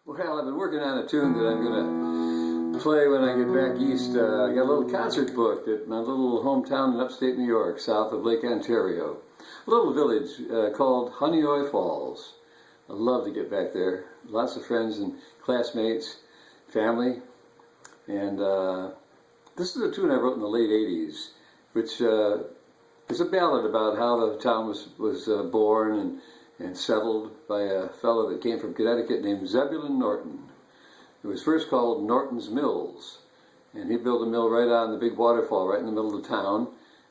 Well, I've been working on a tune that I'm going to play when I get back east. I got a little concert booked at my little hometown in upstate New York, south of Lake Ontario. A little village called Honeoye Falls. I'd love to get back there. Lots of friends and classmates, family. And this is a tune I wrote in the late 80s, which is a ballad about how the town was born and settled by a fellow that came from Connecticut named Zebulon Norton. It was first called Norton's Mills, and he built a mill right on the big waterfall right in the middle of the town,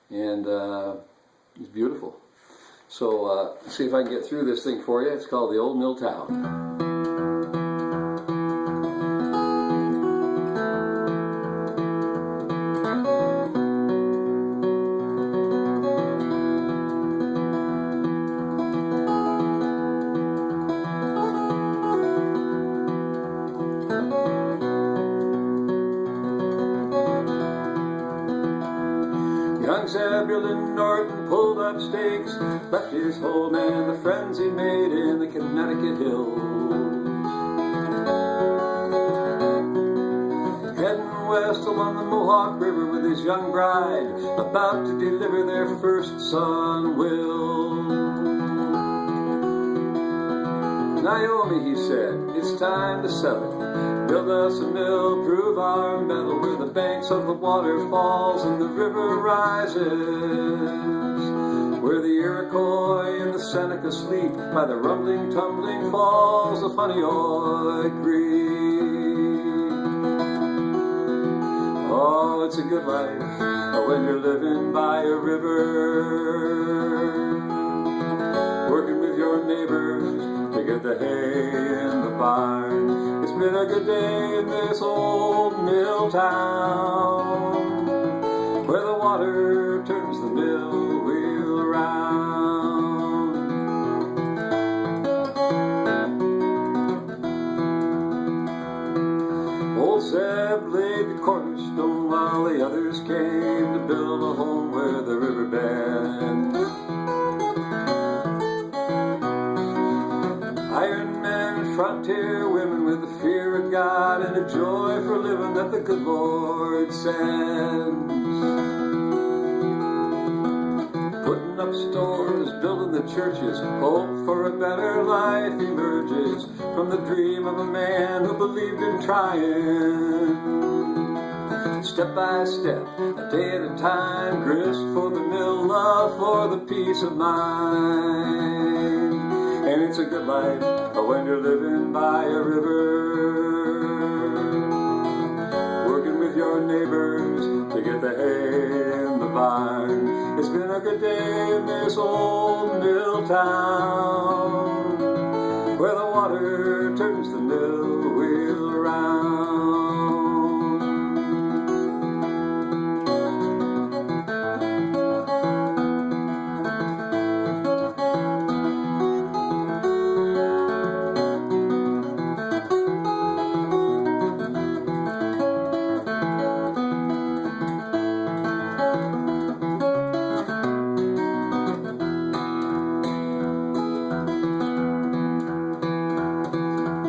and it's beautiful. So see if I can get through this thing for you. It's called The Old Milltown. Young Zebulon Norton pulled up stakes, left his home and the friends he made in the Connecticut hills. Heading west along the Mohawk River with his young bride, about to deliver their first son, Will. Naomi, he said, it's time to settle. Build us a mill, prove our mettle, where the banks of the water falls and the river rises, where the Iroquois and the Seneca sleep by the rumbling, tumbling falls of Honeoye Creek. Oh, it's a good life when you're living by a river, working with your neighbors to get the hay in the barn. It's been a good day in this old mill town, where the water turns the mill wheel around. Old Zeb laid the cornerstone while the others came to build a home where the river bends. Iron men, frontier women with the fear of God and a joy for living that the good Lord sends. Putting up stores, building the churches, hope for a better life emerges from the dream of a man who believed in trying. Step by step, a day at a time, grist for the mill, love for the peace of mind. And it's a good life when you're living by a river, working with your neighbors to get the hay in the barn. It's been a good day in this old mill town, where the water turns the mill wheel around.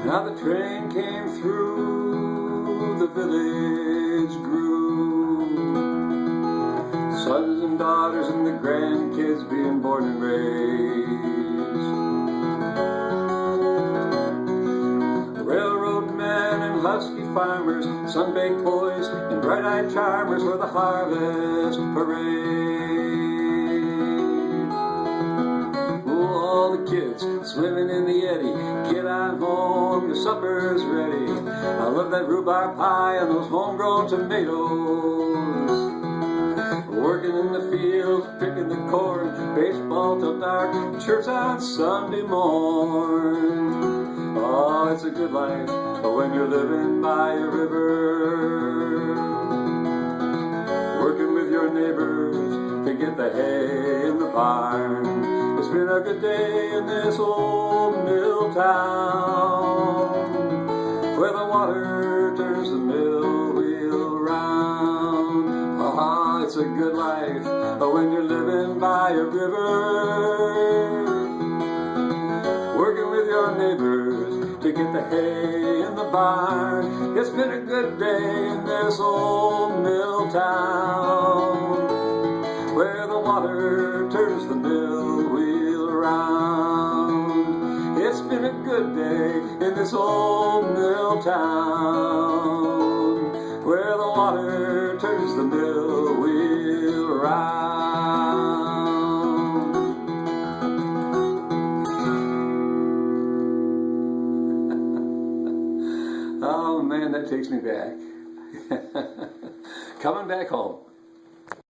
Now the train came through, the village grew, sons and daughters and the grandkids being born and raised. Railroad men and husky farmers, sun-baked boys and bright-eyed charmers for the harvest parade. All the kids swimming in the eddy, get on home, your supper's ready. I love that rhubarb pie and those homegrown tomatoes. Working in the fields, picking the corn, baseball till dark, church on Sunday morn. Oh, it's a good life when you're living by a river, working with your neighbors to get the hay in the barn. It's been a good day in this old mill town, where the water turns the mill wheel round. Ah, it's a good life when you're living by a river, working with your neighbors to get the hay in the barn. It's been a good day in this old mill town, where the water turns the mill wheel around. It's been a good day in this old mill town, where the water turns the mill wheel around. Oh man, that takes me back. Coming back home.